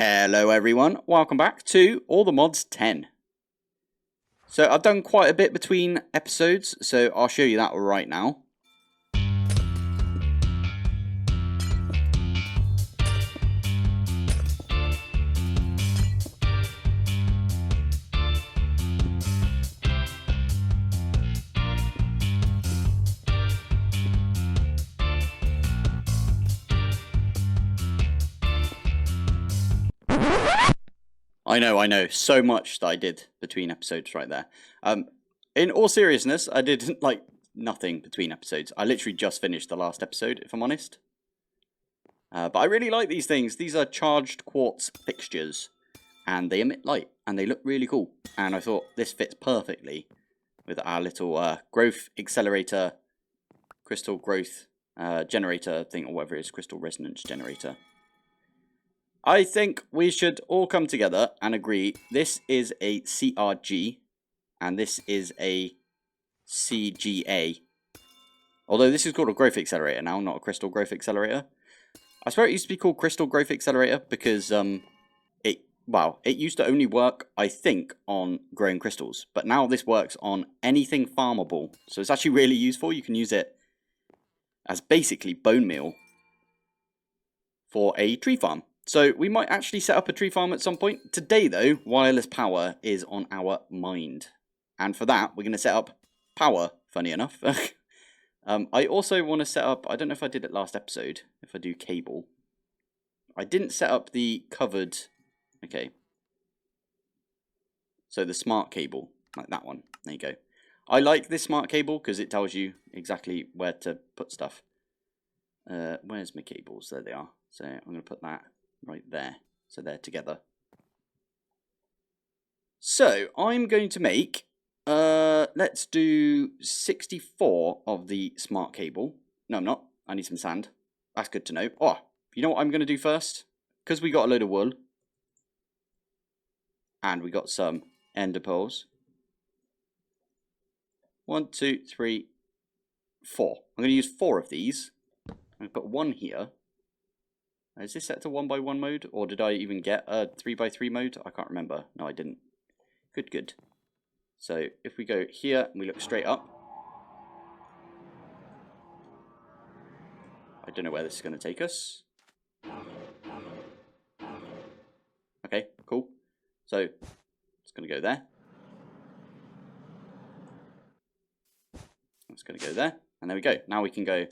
Hello everyone, welcome back to All the Mods 10. So I've done quite a bit between episodes, so I'll show you that right now. I know, so much that I did between episodes right there. In all seriousness, I did like nothing between episodes. I literally just finished the last episode, if I'm honest. But I really like these things. These are charged quartz fixtures, and they emit light, and they look really cool. And I thought this fits perfectly with our little growth accelerator, crystal growth generator thing, or whatever it is, crystal resonance generator. I think we should all come together and agree this is a CRG and this is a CGA. Although this is called a growth accelerator now, not a crystal growth accelerator. I swear it used to be called crystal growth accelerator because it used to only work, I think, on growing crystals. But now this works on anything farmable. So it's actually really useful. You can use it as basically bone meal for a tree farm. So we might actually set up a tree farm at some point. Today, though, wireless power is on our mind. And for that, we're going to set up power, funny enough. I also want to set up, I don't know if I did it last episode, if I do cable. I didn't set up the covered, okay. So the smart cable, like that one. There you go. I like this smart cable because it tells you exactly where to put stuff. Where's my cables? There they are. So I'm going to put that right there, so they're together. So I'm going to make, let's do 64 of the smart cable. No, I'm not. I need some sand. That's good to know. Oh, you know what I'm going to do first? Because we got a load of wool, and we got some ender pearls. 1, 2, 3, 4. I'm going to use 4 of these. I'm going to put one here. Is this set to 1x1 mode, or did I even get a 3x3 mode? I can't remember. No, I didn't. Good. So if we go here and we look straight up, I don't know where this is going to take us. Okay, cool. So it's going to go there. It's going to go there, and there we go. Now we can go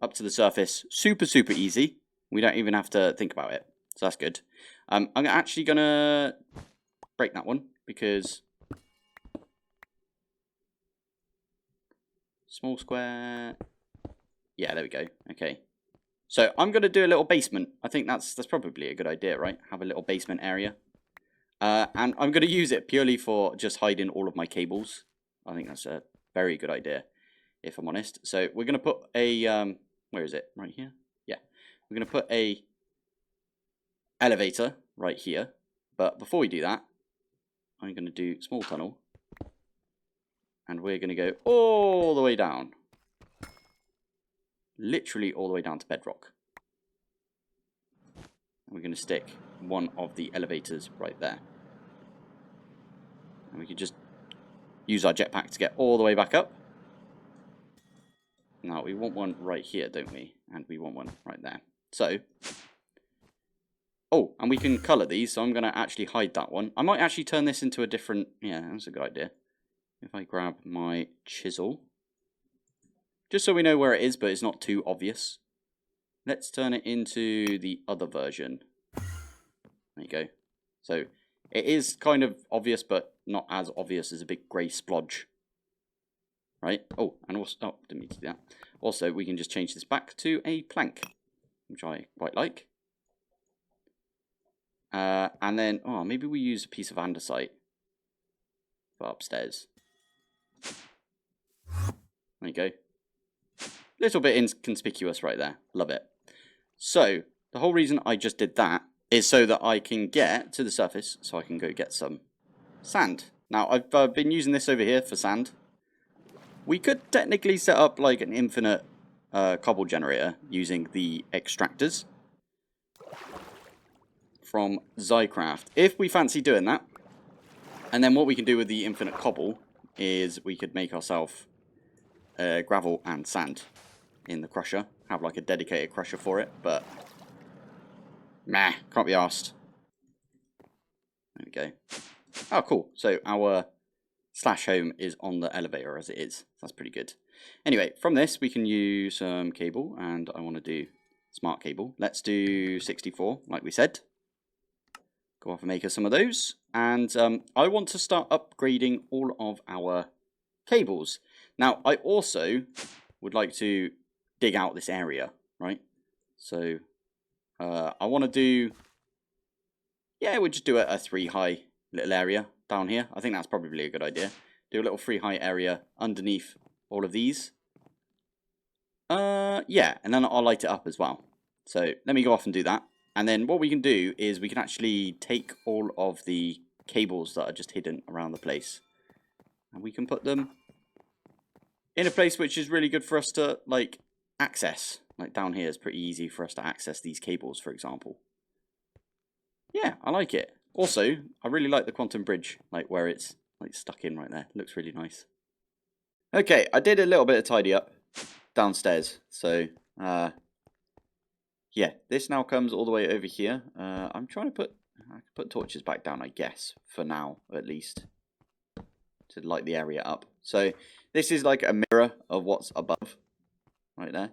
up to the surface, super easy. We don't even have to think about it, so that's good. I'm actually gonna break that one because small square. Yeah, there we go. Okay, so I'm gonna do a little basement. I think that's probably a good idea, right? Have a little basement area, and I'm gonna use it purely for just hiding all of my cables. I think that's a very good idea, if I'm honest. So we're gonna put a where is it? Right here? Yeah. We're going to put a elevator right here. But before we do that, I'm going to do small tunnel. And we're going to go all the way down. Literally all the way down to bedrock. And we're going to stick one of the elevators right there. And we can just use our jetpack to get all the way back up. Now, we want one right here, don't we? And we want one right there. So, oh, and we can colour these, so I'm going to actually hide that one. I might actually turn this into a different, yeah, that's a good idea. If I grab my chisel, just so we know where it is, but it's not too obvious. Let's turn it into the other version. There you go. So, it is kind of obvious, but not as obvious as a big grey splodge. Right. Oh, and also, oh, didn't mean to do that. Also, we can just change this back to a plank, which I quite like. And then, oh, maybe we use a piece of andesite for upstairs. There you go. Little bit inconspicuous right there. Love it. So, the whole reason I just did that is so that I can get to the surface, so I can go get some sand. Now, I've been using this over here for sand. We could technically set up like an infinite cobble generator using the extractors. from Zycraft. If we fancy doing that, and then what we can do with the infinite cobble is we could make ourselves gravel and sand in the crusher. Have like a dedicated crusher for it, but meh, can't be arsed. There we go. Oh, cool. So our slash home is on the elevator as it is. That's pretty good. Anyway, from this we can use some cable, and I want to do smart cable. Let's do 64, like we said. Go off and make us some of those. And I want to start upgrading all of our cables. Now, I also would like to dig out this area, right? So I want to do, yeah, we'll just do a 3 high little area down here. I think that's probably a good idea. Do a little 3 high area underneath all of these. Yeah, and then I'll light it up as well. So let me go off and do that. And then what we can do is we can actually take all of the cables that are just hidden around the place, and we can put them in a place which is really good for us to like access. Like down here is pretty easy for us to access these cables, for example. Yeah, I like it. Also, I really like the quantum bridge, like where it's like stuck in right there. Looks really nice. Okay, I did a little bit of tidy up downstairs. So, yeah, this now comes all the way over here. I'm trying to put torches back down, I guess, for now at least, to light the area up. So this is like a mirror of what's above, right there.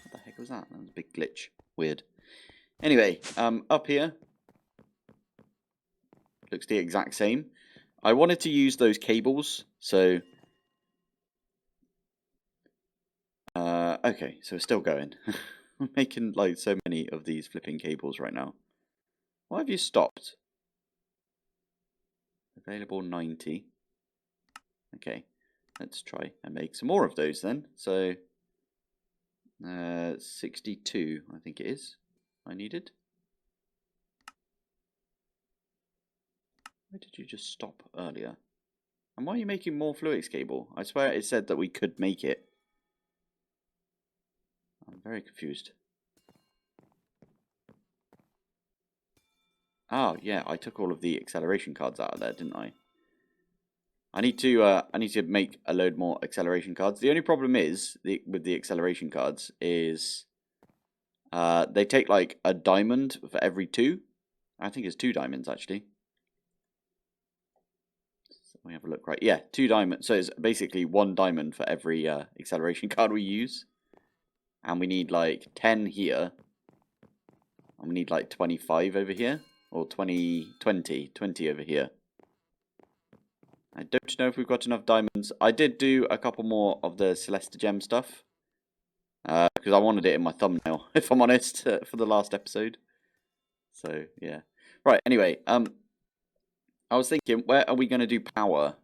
What the heck was that? That was a big glitch. Weird. Anyway, up here looks the exact same. I wanted to use those cables, so okay, so it's still going. I'm making like so many of these flipping cables right now. Why have you stopped? Available 90. Okay, let's try and make some more of those then. So 62, I think it is, I needed. Why did you just stop earlier? And why are you making more Fluix cable? I swear it said that we could make it. I'm very confused. Oh yeah, I took all of the acceleration cards out of there, didn't I? I need to make a load more acceleration cards. The only problem is with the acceleration cards is they take like a diamond for every 2. I think it's 2 diamonds actually. So we have a look, right? Yeah, 2 diamonds. So it's basically 1 diamond for every acceleration card we use. And we need like 10 here. And we need like 25 over here. Or 20 over here. I don't know if we've got enough diamonds. I did do a couple more of the Celesta Gem stuff. Because I wanted it in my thumbnail, if I'm honest, for the last episode. So, yeah. Right, anyway. I was thinking, where are we going to do power?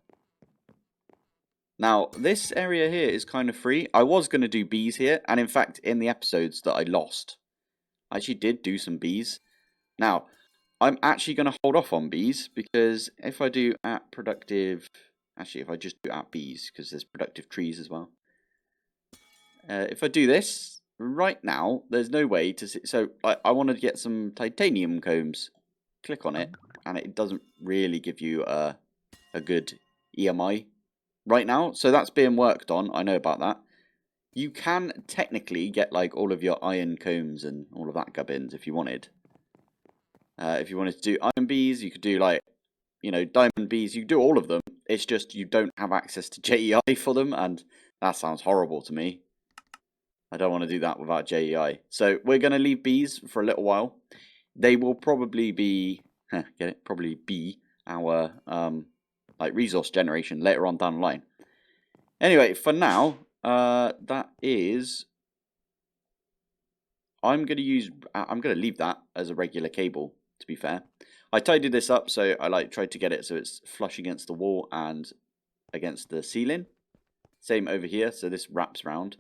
Now, this area here is kind of free. I was going to do bees here. And in fact, in the episodes that I lost, I actually did do some bees. Now, I'm actually going to hold off on bees, because if I do at productive... Actually, if I just do at bees, because there's productive trees as well. If I do this, right now, there's no way to see... So, I wanted to get some titanium combs. Click on it, and it doesn't really give you a good EMI right now. So that's being worked on. I know about that. You can technically get like all of your iron combs and all of that gubbins if you wanted. If you wanted to do iron bees, you could do like, you know, diamond bees. You could do all of them. It's just you don't have access to JEI for them, and that sounds horrible to me. I don't want to do that without JEI. So we're going to leave bees for a little while. They will probably be, get it? Probably be our like resource generation later on down the line. Anyway, for now, that is. I'm going to leave that as a regular cable. To be fair, I tidied this up, so I like tried to get it so it's flush against the wall and against the ceiling. Same over here, so this wraps round.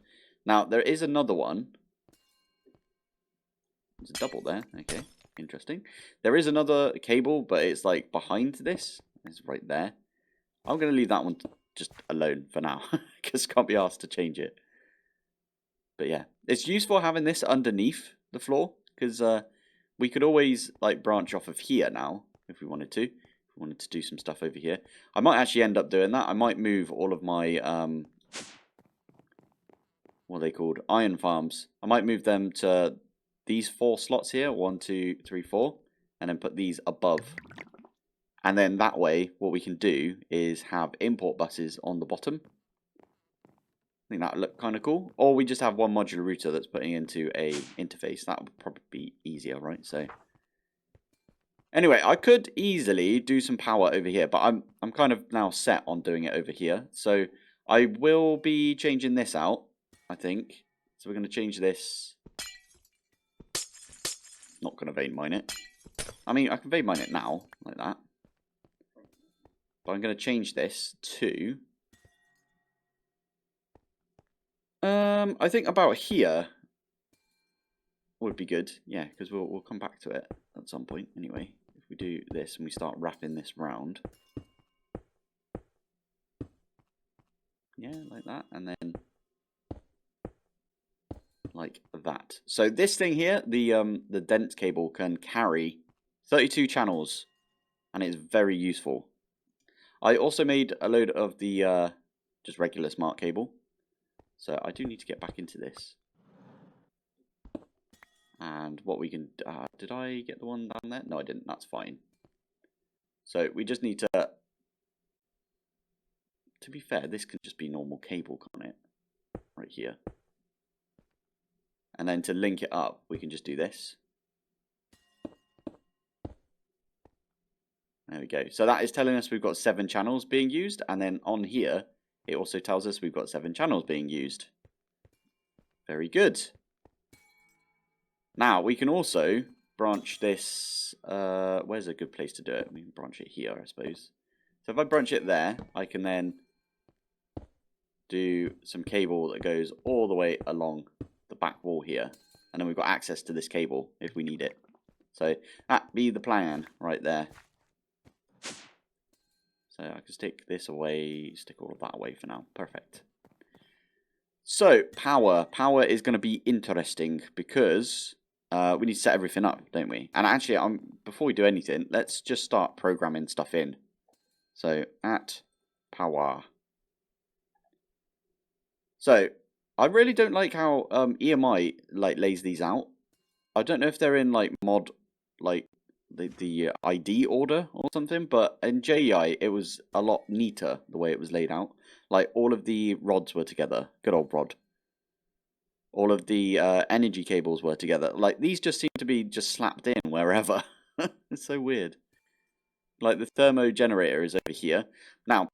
Now there is another one. There's a double there. Okay. Interesting. There is another cable, but it's like behind this. It's right there. I'm going to leave that one just alone for now, because can't be asked to change it. But yeah, it's useful having this underneath the floor, because we could always like branch off of here now if we wanted to. If we wanted to do some stuff over here. I might actually end up doing that. I might move all of my what are they called? Iron farms. I might move them to these 4 slots here. 1, 2, 3, 4. And then put these above. And then that way, what we can do is have import buses on the bottom. I think that would look kind of cool. Or we just have one modular router that's putting into a interface. That would probably be easier, right? So anyway, I could easily do some power over here, but I'm kind of now set on doing it over here. So I will be changing this out, I think. So we're going to change this. Not going to vein mine it. I mean, I can vein mine it now, like that. But I'm going to change this to... I think about here would be good. Yeah, because we'll come back to it at some point anyway. If we do this and we start wrapping this round. Yeah, like that. And then like that. So this thing here, the dense cable can carry 32 channels. And it's very useful. I also made a load of the just regular smart cable. So I do need to get back into this. And what we can... did I get the one down there? No, I didn't. That's fine. So we just need to... To be fair, this can just be normal cable, can't it? Right here. And then to link it up, we can just do this. There we go. So that is telling us we've got 7 channels being used. And then on here, it also tells us we've got 7 channels being used. Very good. Now, we can also branch this... where's a good place to do it? We can branch it here, I suppose. So if I branch it there, I can then do some cable that goes all the way along the back wall here. And then we've got access to this cable if we need it. So that be the plan right there. So I can stick this away, stick all of that away for now. Perfect. So, power. Power is going to be interesting because we need to set everything up, don't we? And actually, before we do anything, let's just start programming stuff in. So, at power. So, I really don't like how EMI lays these out. I don't know if they're in mod the ID order or something, but in JEI it was a lot neater the way it was laid out. Like all of the rods were together, good old rod. All of the energy cables were together. Like these just seem to be just slapped in wherever. It's so weird. Like the thermo generator is over here. Now,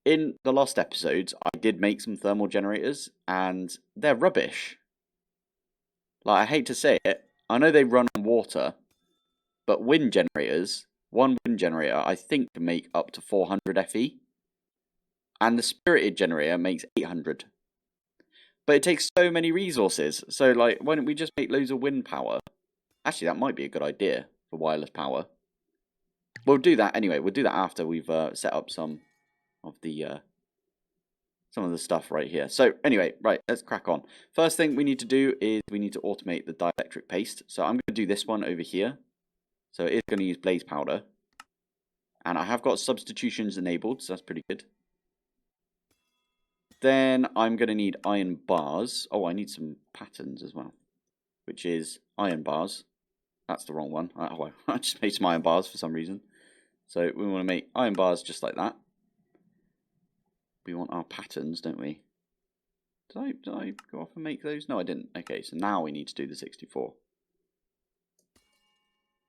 in the last episodes, I did make some thermal generators, and they're rubbish. Like I hate to say it, I know they run on water. But wind generators, one wind generator, I think can make up to 400 FE. And the spirited generator makes 800. But it takes so many resources. So, like, why don't we just make loads of wind power? Actually, that might be a good idea for wireless power. We'll do that anyway. We'll do that after we've set up some of the stuff right here. So, anyway, right, let's crack on. First thing we need to do is we need to automate the dielectric paste. So, I'm going to do this one over here. So it is going to use blaze powder. And I have got substitutions enabled, so that's pretty good. Then I'm going to need iron bars. Oh, I need some patterns as well. Which is iron bars. That's the wrong one. Oh, I just made some iron bars for some reason. So we want to make iron bars just like that. We want our patterns, don't we? Did I go off and make those? No, I didn't. Okay, so now we need to do the 64.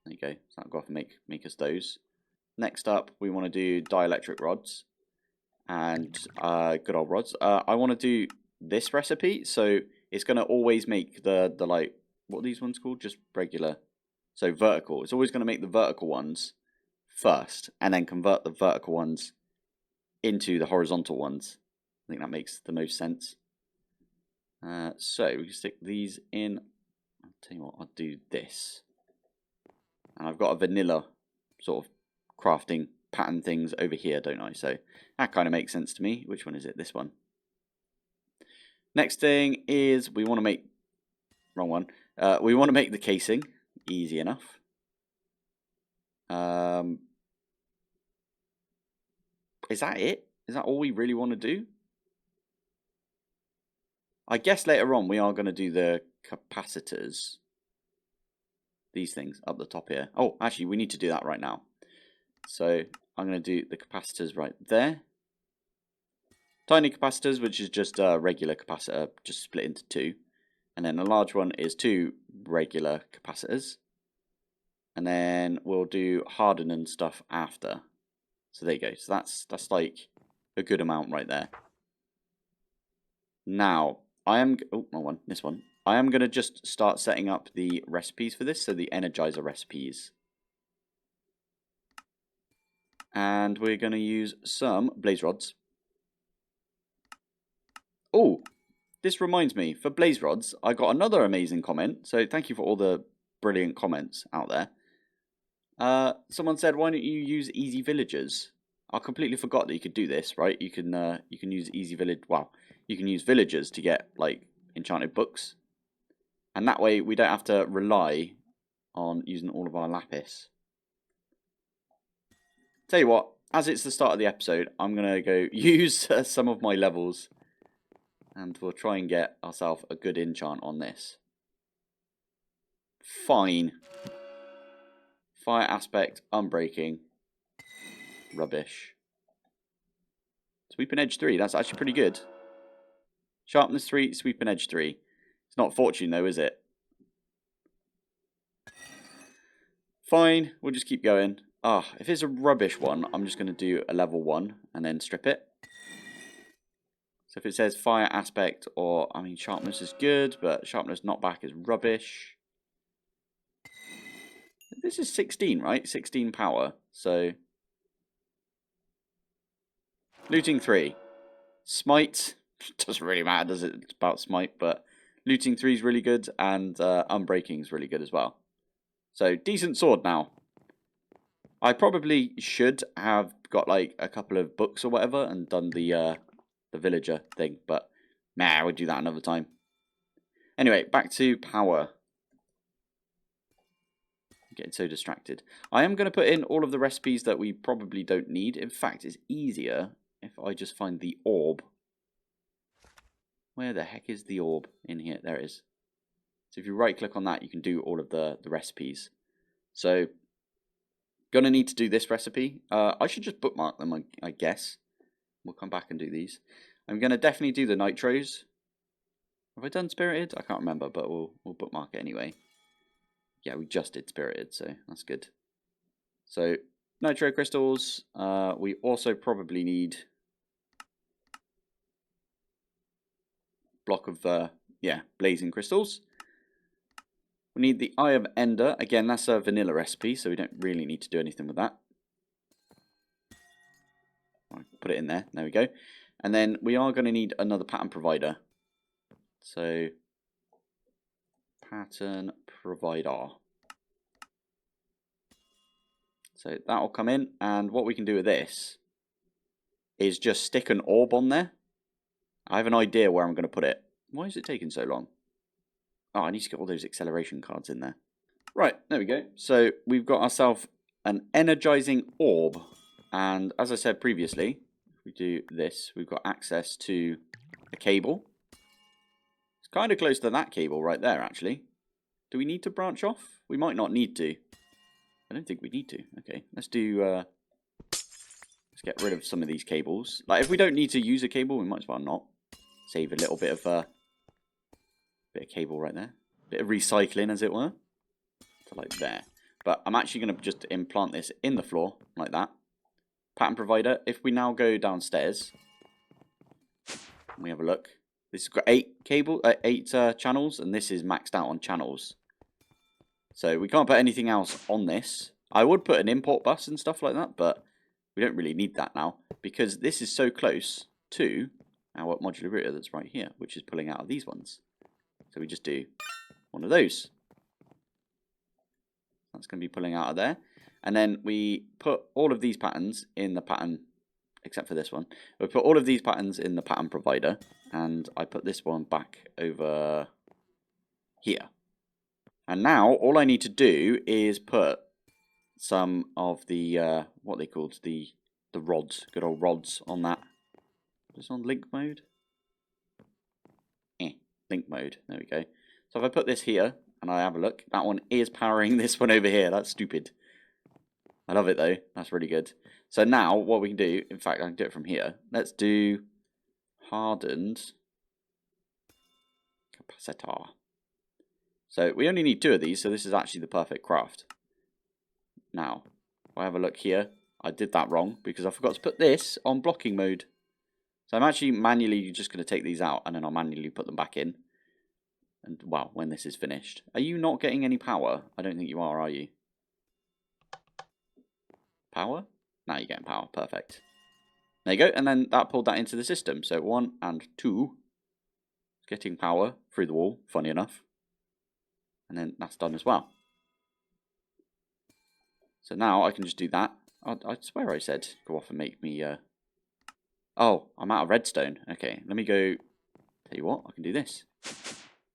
There you go. So that'll go off and make us those. Next up, we want to do dielectric rods and good old rods. I want to do this recipe, so it's going to always make the like, what are these ones called? Just regular. So vertical. It's always going to make the vertical ones first, and then convert the vertical ones into the horizontal ones. I think that makes the most sense. So we can stick these in. I'll tell you what, I'll do this. And I've got a vanilla sort of crafting pattern things over here, don't I? So that kind of makes sense to me. Which one is it? This one. Next thing is we want to make... Wrong one. We want to make the casing. Easy enough. Is that it? Is that all we really want to do? I guess later on we are going to do the capacitors. These things up the top here. Oh, actually, we need to do that right now. So I'm going to do the capacitors right there. Tiny capacitors, which is just a regular capacitor, just split into two. And then a large one is two regular capacitors. And then we'll do hardening stuff after. So there you go. So that's like a good amount right there. Now, this one. I am going to just start setting up the recipes for this, so the Energizer recipes. And we're going to use some blaze rods. Oh, this reminds me, for blaze rods, I got another amazing comment, so thank you for all the brilliant comments out there. Someone said, why don't you use easy villagers? I completely forgot that you could do this, right? You can use easy village. Wow, you can use villagers to get like enchanted books, and that way we don't have to rely on using all of our lapis. Tell you what, as it's the start of the episode, I'm gonna go use some of my levels, and we'll try and get ourselves a good enchant on this. Fine. Fire aspect, unbreaking. Rubbish. Sweep and edge 3, that's actually pretty good. Sharpness 3, sweep and edge 3. It's not fortune though, is it? Fine, we'll just keep going. If it's a rubbish one, I'm just going to do a level 1 and then strip it. So if it says fire aspect or, I mean, sharpness is good, but sharpness knockback is rubbish. This is 16, right? 16 power, so... Looting 3. Smite, doesn't really matter, does it? It's about smite, but looting 3 is really good, and unbreaking is really good as well. So, decent sword now. I probably should have got like a couple of books or whatever and done the villager thing, but nah, we'll do that another time. Anyway, back to power. I'm getting so distracted. I am going to put in all of the recipes that we probably don't need. In fact, it's easier if I just find the orb. Where the heck is the orb in here? There it is. So if you right click on that, you can do all of the recipes. So, gonna need to do this recipe. I should just bookmark them, I guess. We'll come back and do these. I'm gonna definitely do the nitros. Have I done spirited? I can't remember, but we'll bookmark it anyway. Yeah, we just did spirited, so that's good. So, nitro crystals. We also probably need block of blazing crystals. We need the Eye of Ender. Again, that's a vanilla recipe, so we don't really need to do anything with that. I'll put it in there. There we go. And then we are going to need another pattern provider. So, pattern provider. So that will come in, and what we can do with this is just stick an orb on there. I have an idea where I'm going to put it. Why is it taking so long? Oh, I need to get all those acceleration cards in there. Right, there we go. So we've got ourselves an energizing orb. And as I said previously, if we do this, we've got access to a cable. It's kind of close to that cable right there, actually. Do we need to branch off? We might not need to. I don't think we need to. Okay, let's do... let's get rid of some of these cables. Like, if we don't need to use a cable, we might as well not. Save a little bit of cable right there. Bit of recycling, as it were. So like there. But I'm actually going to just implant this in the floor, like that. Pattern provider. If we now go downstairs, and we have a look. This has got 8 channels, and this is maxed out on channels. So we can't put anything else on this. I would put an import bus and stuff like that, but we don't really need that now, because this is so close to our modular router that's right here, which is pulling out of these ones. So we just do one of those. That's going to be pulling out of there. And then we put all of these patterns in the pattern, except for this one. We put all of these patterns in the pattern provider. And I put this one back over here. And now all I need to do is put some of the what they called the rods, good old rods on that. Just on link mode. Link mode. There we go. So if I put this here and I have a look, that one is powering this one over here. That's stupid. I love it though. That's really good. So now what we can do, in fact I can do it from here. Let's do hardened capacitor. So we only need 2 of these, so this is actually the perfect craft. Now, if I have a look here, I did that wrong because I forgot to put this on blocking mode. So I'm actually manually just going to take these out and then I'll manually put them back in. And, well, when this is finished. Are you not getting any power? I don't think you are you? Power? Now you're getting power. Perfect. There you go. And then that pulled that into the system. So 1 and 2. Getting power through the wall, funny enough. And then that's done as well. So now I can just do that. I swear I said go off and make me... Oh, I'm out of redstone. Okay, let me go... Tell you what, I can do this.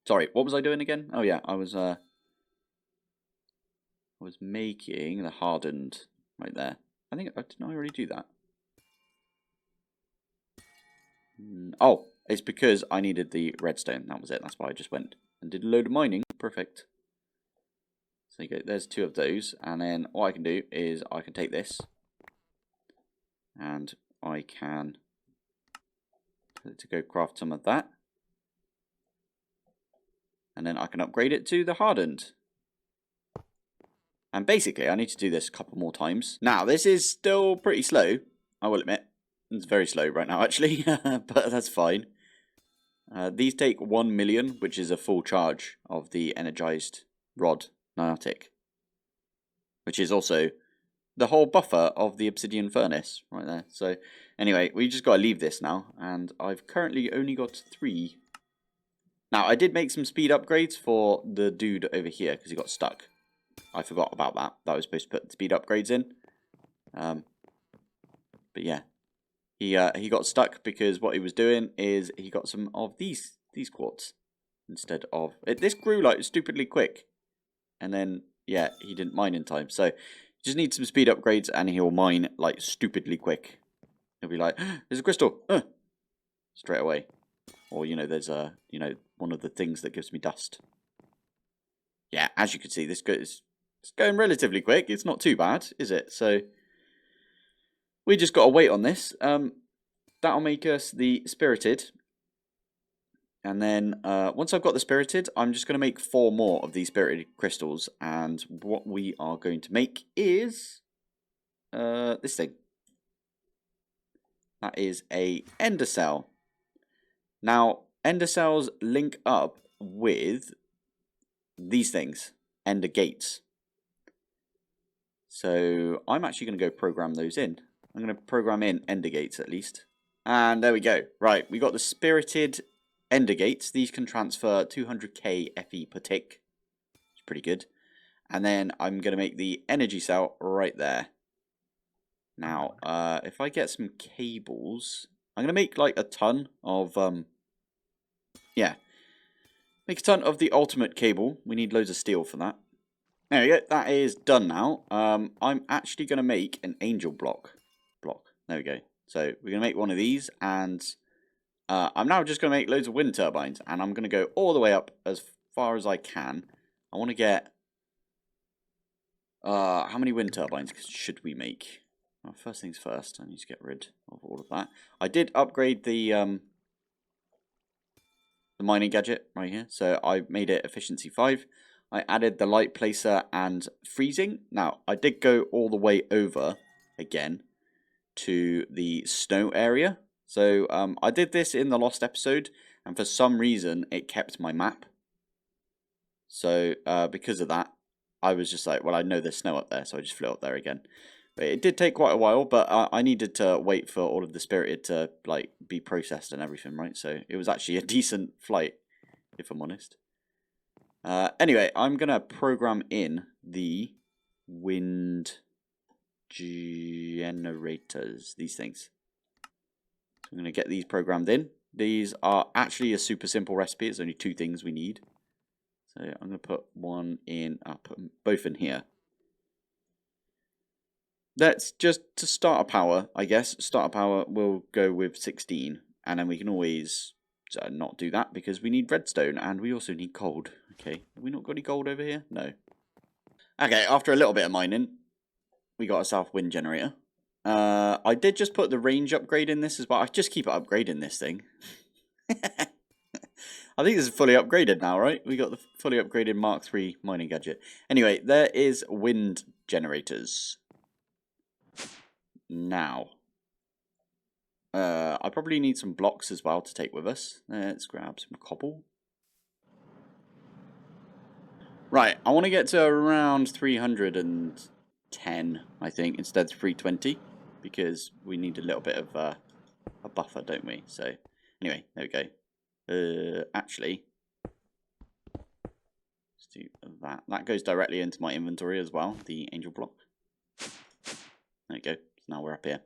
Sorry, what was I doing again? Oh yeah, I was making the hardened right there. Didn't I already do that? Oh, it's because I needed the redstone. That was it. That's why I just went and did a load of mining. Perfect. So you go, there's 2 of those, and then what I can do is I can take this and I can to go craft some of that, and then I can upgrade it to the hardened. And basically I need to do this a couple more times. Now this is still pretty slow, I will admit. It's very slow right now actually, but that's fine. These take 1 million, which is a full charge of the energized rod nanotic, which is also the whole buffer of the obsidian furnace right there. So anyway, we just got to leave this now, and I've currently only got 3. Now I did make some speed upgrades for the dude over here because he got stuck. I forgot about that. I was supposed to put speed upgrades in, but yeah, he got stuck because what he was doing is he got some of these quartz instead of it. This grew like stupidly quick, and then yeah, he didn't mine in time. So just need some speed upgrades and he'll mine like stupidly quick. He'll be like, there's a crystal, straight away. Or, you know, there's one of the things that gives me dust. Yeah, as you can see, this goes, it's going relatively quick. It's not too bad, is it? So we just got to wait on this. That'll make us the spirited. And then once I've got the spirited, I'm just going to make 4 more of these spirited crystals. And what we are going to make is this thing. That is a ender cell. Now, ender cells link up with these things, ender gates. So I'm actually going to go program those in. I'm going to program in ender gates at least. And there we go. Right, we got the spirited ender gates. These can transfer 200k FE per tick. It's pretty good. And then I'm going to make the energy cell right there. Now, if I get some cables, I'm going to make like a ton of, yeah, make a ton of the ultimate cable. We need loads of steel for that. There we go. That is done now. I'm actually going to make an angel block. There we go. So we're going to make one of these, and I'm now just going to make loads of wind turbines, and I'm going to go all the way up as far as I can. I want to get, how many wind turbines should we make? Well, first things first, I need to get rid of all of that. I did upgrade the mining gadget right here, so I made it efficiency 5. I added the light placer and freezing. Now, I did go all the way over again to the snow area. So I did this in the lost episode, and for some reason it kept my map. So because of that, I was just like, well, I know there's snow up there, so I just flew up there again. But it did take quite a while, but I needed to wait for all of the spirited to like be processed and everything, right? So it was actually a decent flight, if I'm honest. Anyway, I'm gonna program in the wind generators, these things. So I'm gonna get these programmed in. These are actually a super simple recipe. It's only 2 things we need. So I'm going to put one in, I'll put both in here. Let's just, to start a power, I guess, start a power, we'll go with 16. And then we can always not do that because we need redstone and we also need gold. Okay, have we not got any gold over here? No. Okay, after a little bit of mining, we got a south wind generator. I did just put the range upgrade in this as well. I just keep upgrading this thing. I think this is fully upgraded now, right? We got the fully upgraded Mark III mining gadget. Anyway, there is wind generators. Now, I probably need some blocks as well to take with us. Let's grab some cobble. Right, I want to get to around 310, I think, instead of 320, because we need a little bit of a buffer, don't we? So, anyway, there we go. Actually, let's do that. That goes directly into my inventory as well, the angel block. There we go. So now we're up here.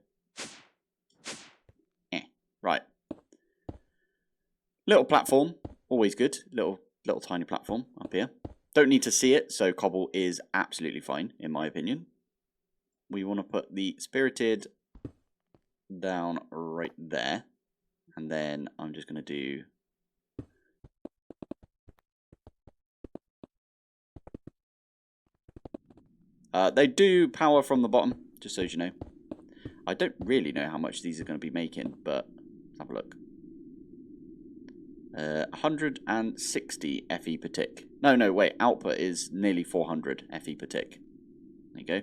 Right. Little platform, always good. Little tiny platform up here. Don't need to see it, so cobble is absolutely fine, in my opinion. We want to put the spirited down right there. And then I'm just going to do... they do power from the bottom, just so you know. I don't really know how much these are going to be making, but let's have a look. 160 FE per tick. No, wait. Output is nearly 400 FE per tick. There you go.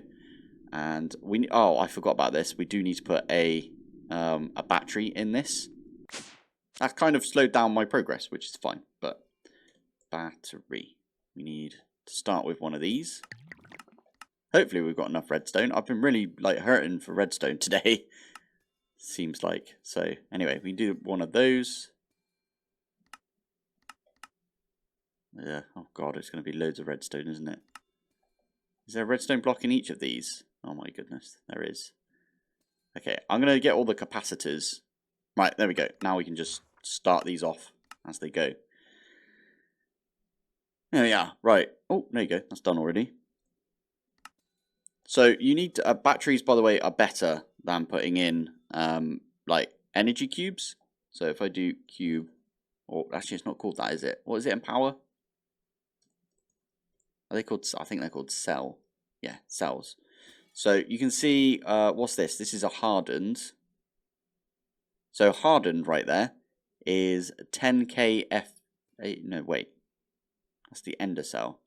And we... Oh, I forgot about this. We do need to put a battery in this. That kind of slowed down my progress, which is fine. But battery. We need to start with one of these. Hopefully we've got enough redstone. I've been really hurting for redstone today. Seems like. So anyway, we do one of those. Yeah. Oh god, it's going to be loads of redstone, isn't it? Is there a redstone block in each of these? Oh my goodness, there is. Okay, I'm going to get all the capacitors. Right, there we go. Now we can just start these off as they go. There we are. Right. Oh, there you go. That's done already. So you need batteries, by the way, are better than putting in like energy cubes. So if I do cube, or actually it's not called that, is it? What is it in power? Are they called? I think they're called cell. Yeah, cells. So you can see what's this? This is a hardened. So hardened right there is 10k F. No, wait. That's the ender cell.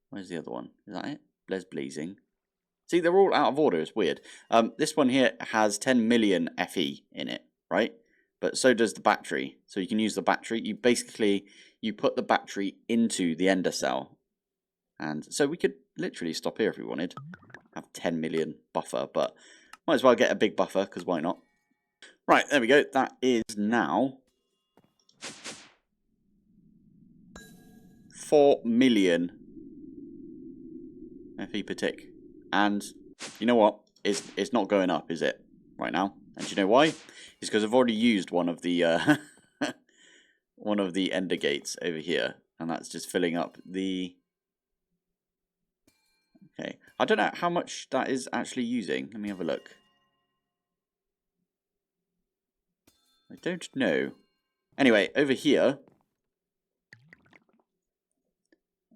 Where's the other one? Is that it? Blaze blazing. See, they're all out of order. It's weird. This one here has 10 million FE in it, right? But so does the battery. So you can use the battery. You basically, you put the battery into the ender cell. And so we could literally stop here if we wanted. Have 10 million buffer, but might as well get a big buffer, because why not? Right, there we go. That is now 4 million FE per tick. And you know what? It's not going up, is it? Right now. And do you know why? It's because I've already used one of the one of the ender gates over here, and that's just filling up the... Okay. I don't know how much that is actually using. Let me have a look. I don't know. Anyway, over here,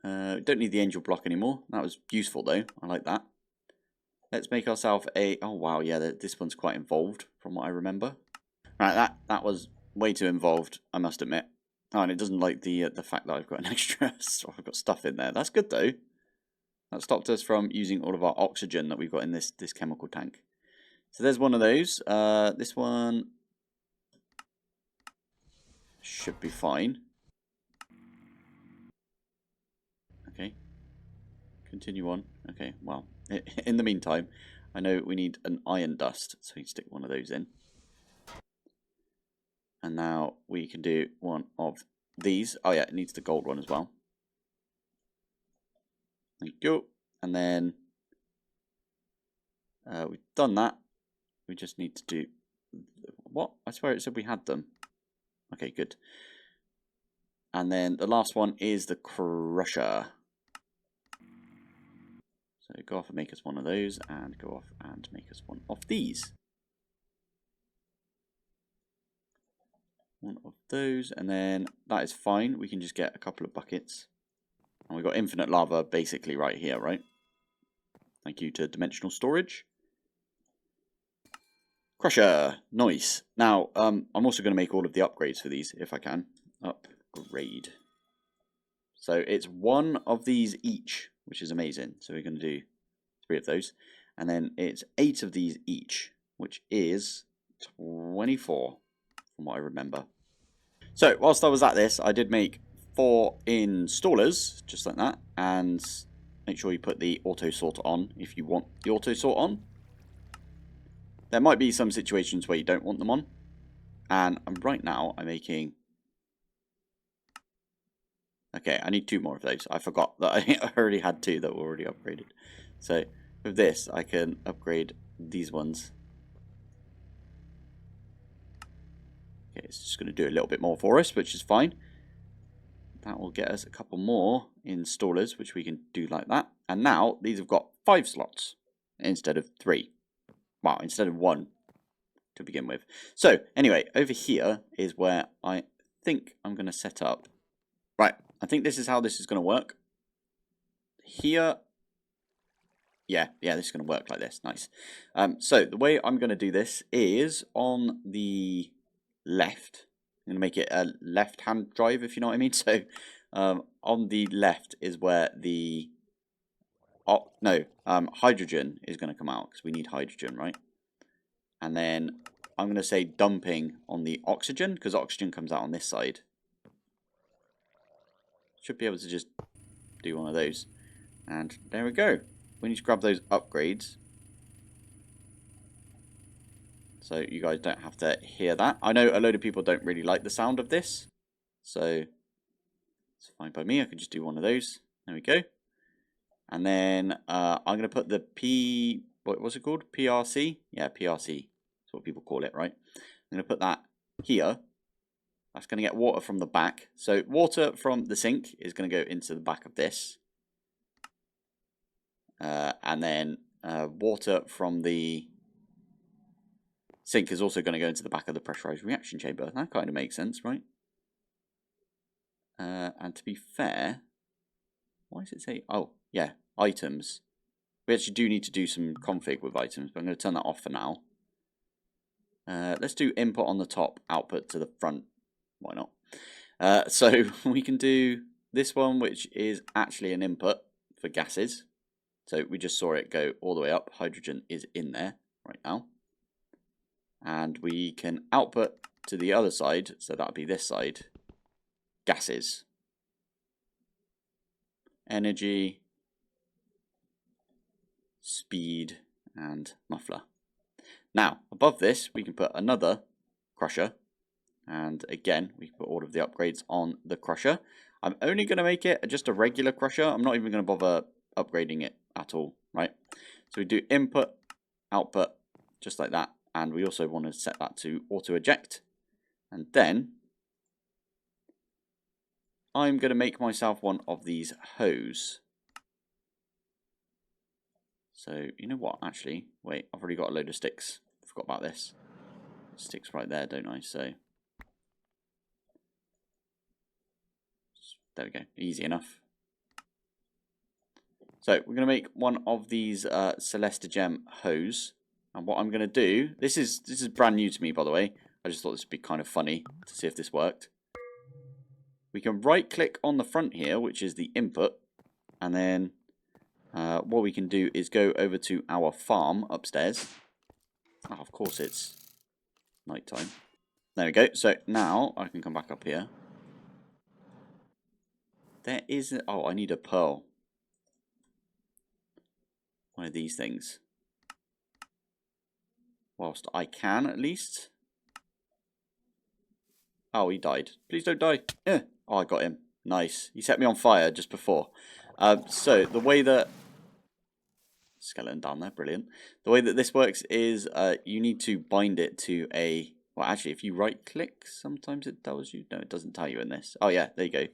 don't need the angel block anymore. That was useful though. I like that. Let's make ourselves a... Oh wow, yeah, this one's quite involved from what I remember. Right, that was way too involved, I must admit. Oh, and it doesn't like the fact that I've got an extra... I've got stuff in there. That's good though. That stopped us from using all of our oxygen that we've got in this chemical tank. So there's one of those. This one should be fine. Okay. Continue on. Okay, well, in the meantime, I know we need an iron dust, so we can stick one of those in. And now we can do one of these. Oh yeah, it needs the gold one as well. There you go. And then we've done that. We just need to do... What? I swear it said we had them. Okay, good. And then the last one is the crusher. So go off and make us one of those, and go off and make us one of these. One of those, and then that is fine. We can just get a couple of buckets. And we've got infinite lava basically right here, right? Thank you to dimensional storage. Crusher, nice. Now, I'm also going to make all of the upgrades for these, if I can. Upgrade. So it's one of these each, which is amazing. So we're going to do 3 of those. And then it's 8 of these each, which is 24, from what I remember. So, whilst I was at this, I did make 4 installers, just like that. And make sure you put the auto sort on if you want the auto sort on. There might be some situations where you don't want them on. And right now, I'm making... Okay, I need 2 more of those. I forgot that I already had 2 that were already upgraded. So, with this, I can upgrade these ones. Okay, it's just going to do a little bit more for us, which is fine. That will get us a couple more installers, which we can do like that. And now, these have got 5 slots instead of 3. Well, instead of 1 to begin with. So, anyway, over here is where I think I'm going to set up. Right, I think this is how this is going to work. Here, yeah, this is going to work like this. Nice. So, the way I'm going to do this is on the left. I'm going to make it a left-hand drive, if you know what I mean. So, on the left is where the... hydrogen is going to come out, because we need hydrogen, right? And then I'm going to say dumping on the oxygen, because oxygen comes out on this side. Should be able to just do one of those. And there we go. We need to grab those upgrades, so you guys don't have to hear that. I know a load of people don't really like the sound of this, so it's fine by me. I can just do one of those. There we go. And then I'm going to put the what's it called? PRC? Yeah, PRC. That's what people call it, right? I'm going to put that here. That's going to get water from the back. So water from the sink is going to go into the back of this. And then water from the sink is also going to go into the back of the pressurized reaction chamber. That kind of makes sense, right? And to be fair, why does it say... Oh, yeah, items. We actually do need to do some config with items, but I'm going to turn that off for now. Let's do input on the top, output to the front. Why not? So we can do this one, which is actually an input for gases. So we just saw it go all the way up. Hydrogen is in there right now. And we can output to the other side, so that would be this side, gases. Energy, speed, and muffler. Now, above this, we can put another crusher. And again, we can put all of the upgrades on the crusher. I'm only going to make it just a regular crusher. I'm not even going to bother upgrading it at all, right? So we do input, output, just like that. And we also want to set that to auto eject. And then I'm going to make myself one of these hose. So, you know what, actually, wait, I've already got a load of sticks. I forgot about this. Sticks right there, don't I? So, there we go, easy enough. So, we're going to make one of these Celesta Gem hose. And what I'm going to do, this is brand new to me, by the way. I just thought this would be kind of funny to see if this worked. We can right click on the front here, which is the input. And then what we can do is go over to our farm upstairs. Oh, of course it's nighttime. There we go. So now I can come back up here. There is... Oh, I need a pearl. One of these things. Whilst I can, at least. Oh, he died. Please don't die. Yeah. Oh, I got him. Nice. He set me on fire just before. So, the way that... Skeleton down there, brilliant. The way that this works is you need to bind it to a... Well, actually, if you right click, sometimes it tells you. No, it doesn't tell you in this. Oh yeah, there you go.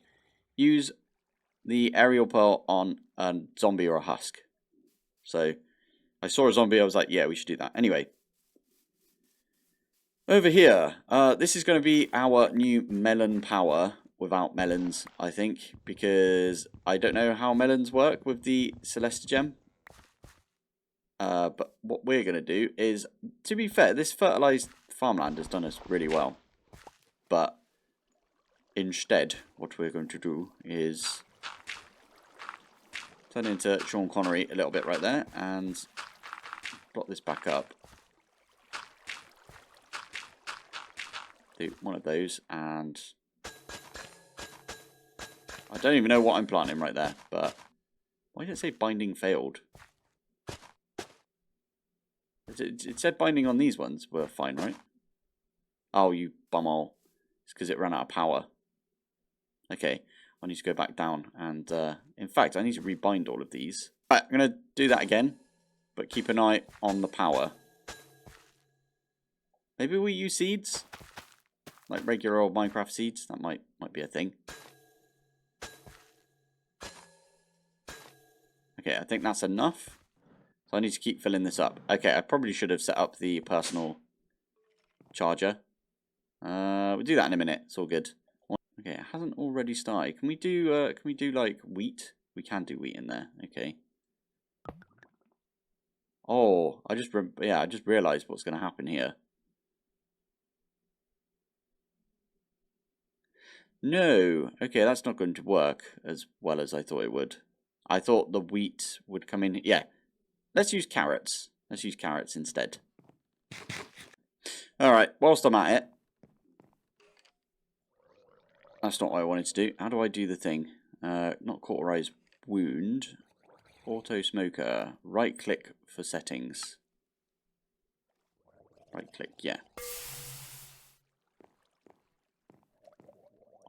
Use the aerial pearl on a zombie or a husk. So I saw a zombie, I was like, yeah, we should do that. Anyway, over here, this is going to be our new melon power without melons, I think, because I don't know how melons work with the Celesta Gem. But what we're going to do is, to be fair, this fertilized farmland has done us really well. But instead, what we're going to do is turn into Sean Connery a little bit right there and plot this back up. Do one of those, and I don't even know what I'm planting right there, but why did it say binding failed? It said binding on these ones were fine, right? Oh, you bumhole. It's because it ran out of power. Okay, I need to go back down, and in fact, I need to rebind all of these. Right, I'm going to do that again, but keep an eye on the power. Maybe we use seeds? Like regular old Minecraft seeds? That might be a thing. Okay, I think that's enough. So I need to keep filling this up. Okay, I probably should have set up the personal charger. We'll do that in a minute. It's all good. Okay, it hasn't already started. Can we do like wheat? We can do wheat in there. Okay. Oh, I just realized what's going to happen here. No. Okay, that's not going to work as well as I thought it would. I thought the wheat would come in. Yeah. Let's use carrots. Let's use carrots instead. Alright, whilst I'm at it. That's not what I wanted to do. How do I do the thing? Not cauterize wound. Auto smoker. Right click for settings. Right click, yeah.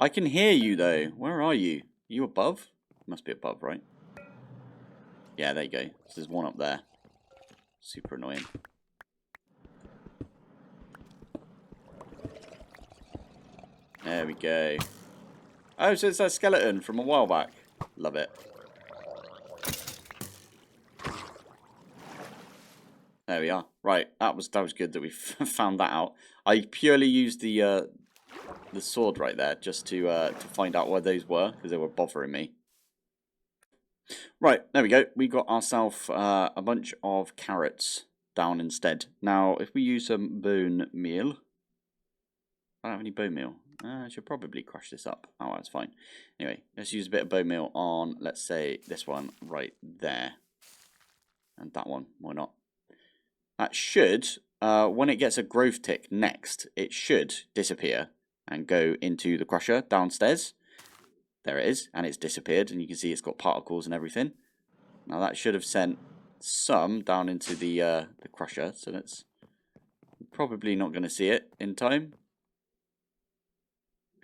I can hear you though. Where are you? Are you above? You must be above, right? Yeah, there you go. So there's one up there. Super annoying. There we go. Oh, so it's that skeleton from a while back. Love it. There we are. Right, that was good that we found that out. I purely used the sword right there just to find out where those were because they were bothering me. Right, there we go. We got ourselves a bunch of carrots down instead. Now, if we use some bone meal, I don't have any bone meal. I should probably crush this up. Oh, that's fine. Anyway, let's use a bit of bone meal on, let's say, this one right there. And that one, why not? That should, when it gets a growth tick next, it should disappear and go into the crusher downstairs. There it is, and it's disappeared, and you can see it's got particles and everything. Now that should have sent some down into the crusher, so that's probably not going to see it in time.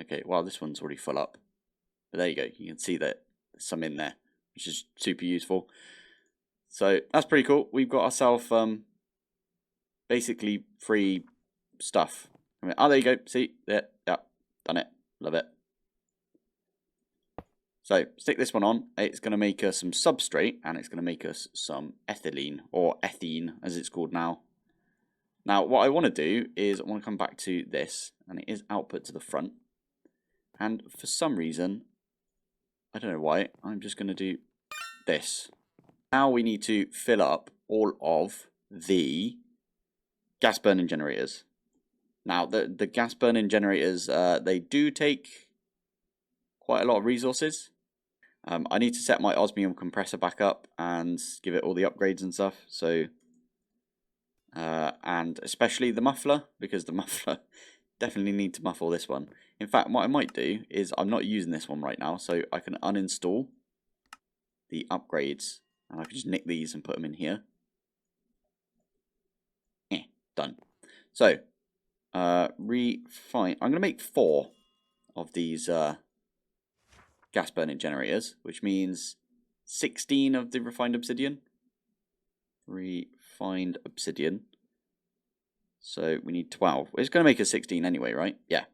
Okay, well, this one's already full up. But there you go. You can see that there's some in there, which is super useful. So that's pretty cool. We've got ourselves basically free stuff. I mean, oh, there you go. See? There. Yeah, done it. Love it. So stick this one on. It's going to make us some substrate, and it's going to make us some ethylene, or ethene, as it's called now. Now, what I want to do is I want to come back to this, and it is output to the front. And for some reason, I don't know why, I'm just going to do this. Now we need to fill up all of the gas burning generators. Now, the gas burning generators, they do take quite a lot of resources. I need to set my osmium compressor back up and give it all the upgrades and stuff. So, and especially the muffler, because the muffler definitely need to muffle this one. In fact, what I might do is I'm not using this one right now, so I can uninstall the upgrades, and I can just nick these and put them in here. Done. So, refine. I'm going to make 4 of these gas burning generators, which means 16 of the refined obsidian. Refined obsidian. So we need 12. It's going to make us 16 anyway, right? Yeah.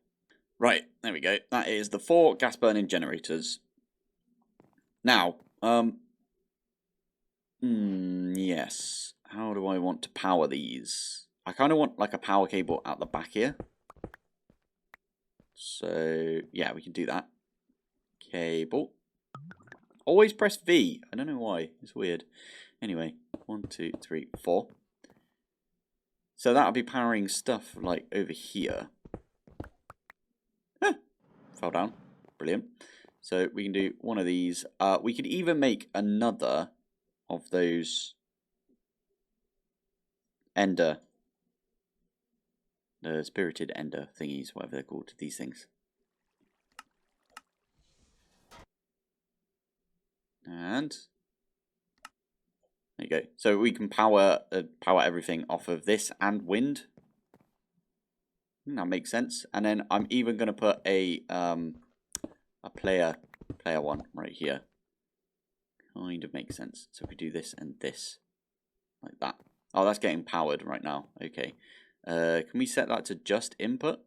Right, there we go. That is the 4 gas burning generators. Now, yes. How do I want to power these? I kind of want like a power cable out the back here. So, yeah, we can do that. Cable. Always press V. I don't know why. It's weird. Anyway, 1, 2, 3, 4. So that'll be powering stuff like over here. Fell down. Brilliant. So we can do one of these. We could even make another of those ender, the spirited ender thingies, whatever they're called, these things. And there you go. So we can power everything off of this and wind. That makes sense. And then I'm even going to put a player one right here. Kind of makes sense. So if we do this and this, like that. Oh, that's getting powered right now. Okay. Can we set that to just input?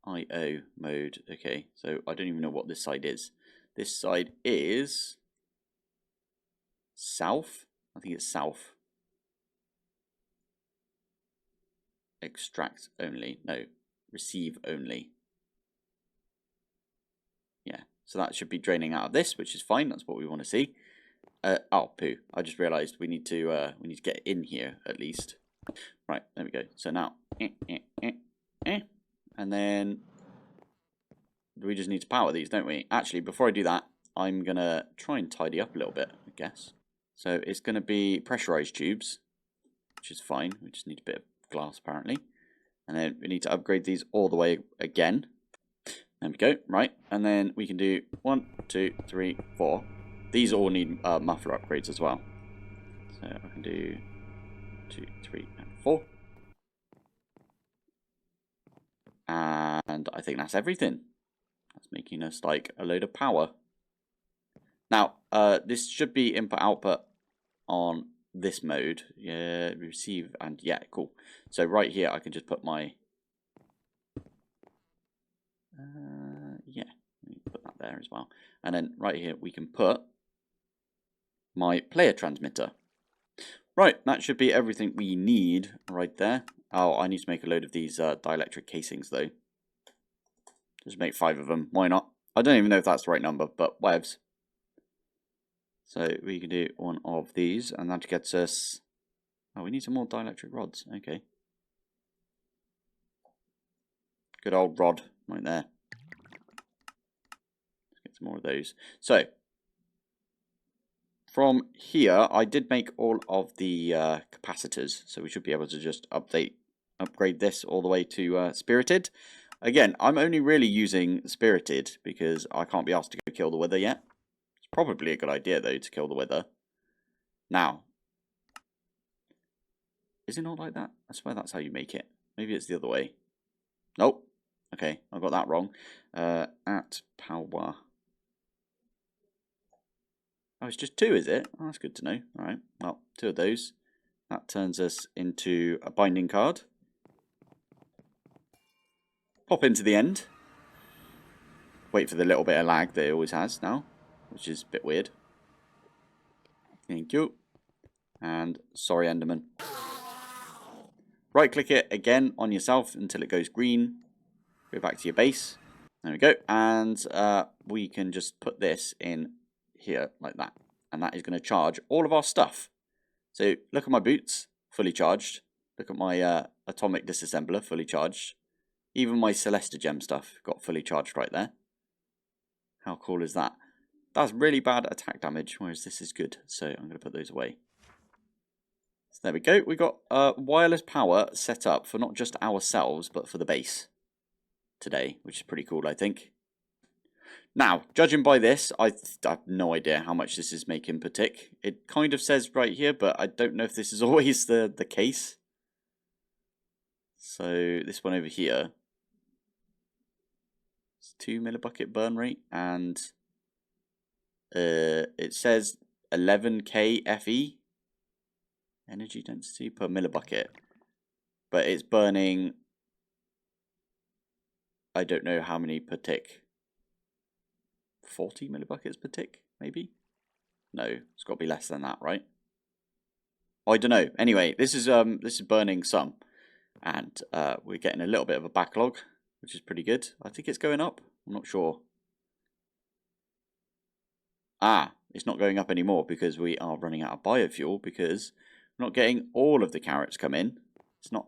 I/O mode. Okay. So I don't even know what this side is. This side is south. I think it's south. Extract only. No. Receive only. Yeah. So that should be draining out of this, which is fine. That's what we want to see. Oh, poo. I just realised we need to get in here at least. Right, there we go. So now, and then we just need to power these, don't we? Actually, before I do that, I'm going to try and tidy up a little bit, I guess. So it's going to be pressurized tubes, which is fine. We just need a bit of glass, apparently. And then we need to upgrade these all the way again. There we go, right. And then we can do 1, 2, 3, 4. These all need muffler upgrades as well. So I can do 2, 3, and 4. And I think that's everything. That's making us like a load of power. Now, this should be input output on this mode. Yeah, receive and yeah, cool. So right here, I can just put my yeah, put that there as well. And then right here, we can put my player transmitter. Right, that should be everything we need right there. Oh, I need to make a load of these dielectric casings though. Just make 5 of them. Why not? I don't even know if that's the right number, but whatevs. So we can do one of these, and that gets us... Oh, we need some more dielectric rods. Okay. Good old rod right there. Let's get some more of those. So, from here, I did make all of the capacitors, so we should be able to just upgrade this all the way to Spirited. Again, I'm only really using Spirited because I can't be asked to go kill the Wither yet. It's probably a good idea, though, to kill the Wither. Now, is it not like that? I swear that's how you make it. Maybe it's the other way. Nope. Okay, I got that wrong. At power. Oh, it's just 2, is it? Oh, that's good to know. Alright, well, 2 of those. That turns us into a binding card. Pop into the end. Wait for the little bit of lag that it always has now, which is a bit weird. Thank you. And sorry, Enderman. Right click it again on yourself until it goes green. Go back to your base. There we go. And we can just put this in here like that. And that is going to charge all of our stuff. So look at my boots, fully charged. Look at my atomic disassembler, fully charged. Even my Celesta Gem stuff got fully charged right there. How cool is that? That's really bad attack damage, whereas this is good. So I'm going to put those away. So there we go. We got wireless power set up for not just ourselves, but for the base today, which is pretty cool, I think. Now, judging by this, I have no idea how much this is making per tick. It kind of says right here, but I don't know if this is always the case. So this one over here, it's 2 millibucket burn rate, and it says 11k FE energy density per millibucket. but it's burning, I don't know how many per tick. 40 millibuckets per tick, maybe? No, it's got to be less than that, right? Oh, I don't know. Anyway, this is burning some, and we're getting a little bit of a backlog, which is pretty good. I think it's going up. I'm not sure. Ah, it's not going up anymore because we are running out of biofuel because we're not getting all of the carrots come in. It's not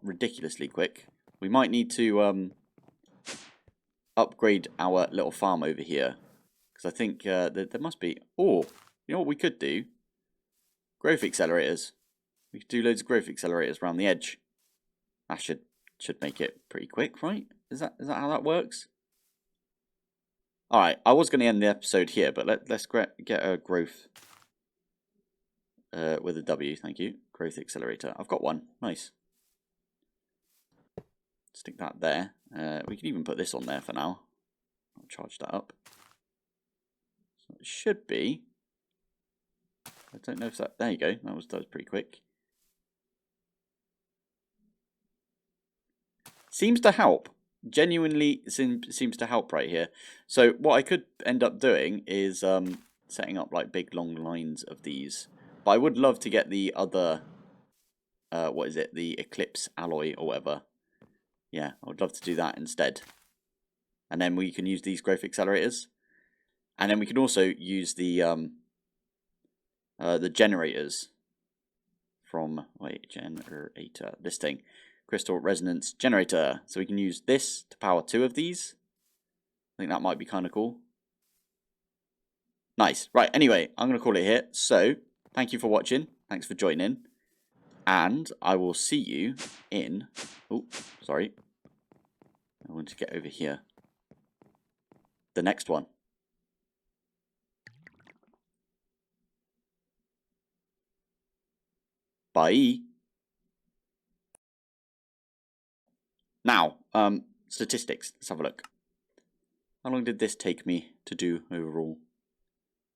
ridiculously quick. We might need to upgrade our little farm over here because I think there must be. Oh, you know what we could do? Growth accelerators. We could do loads of growth accelerators around the edge. That should make it pretty quick, right? Is that how that works? All right, I was going to end the episode here, but let's get a growth with a W. Thank you. Growth accelerator. I've got one. Nice. Stick that there. We can even put this on there for now. I'll charge that up. So it should be. I don't know if that. There you go. That was pretty quick. Seems to help. Genuinely seems to help right here. So what I could end up doing is setting up like big long lines of these. But I would love to get the other. What is it? The Eclipse alloy or whatever. Yeah, I would love to do that instead. And then we can use these growth accelerators. And then we can also use the generators from, generator, this thing. Crystal resonance generator. So we can use this to power 2 of these. I think that might be kind of cool. Nice. Right, anyway, I'm going to call it here. So, thank you for watching. Thanks for joining. And I will see you in... Oh, sorry. I want to get over here. The next one. Bye. Now, statistics. Let's have a look. How long did this take me to do overall?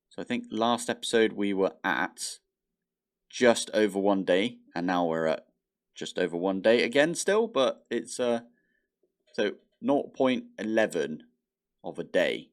So I think last episode we were at just over 1 day, and now we're at just over 1 day again still, but it's so 0.11 of a day.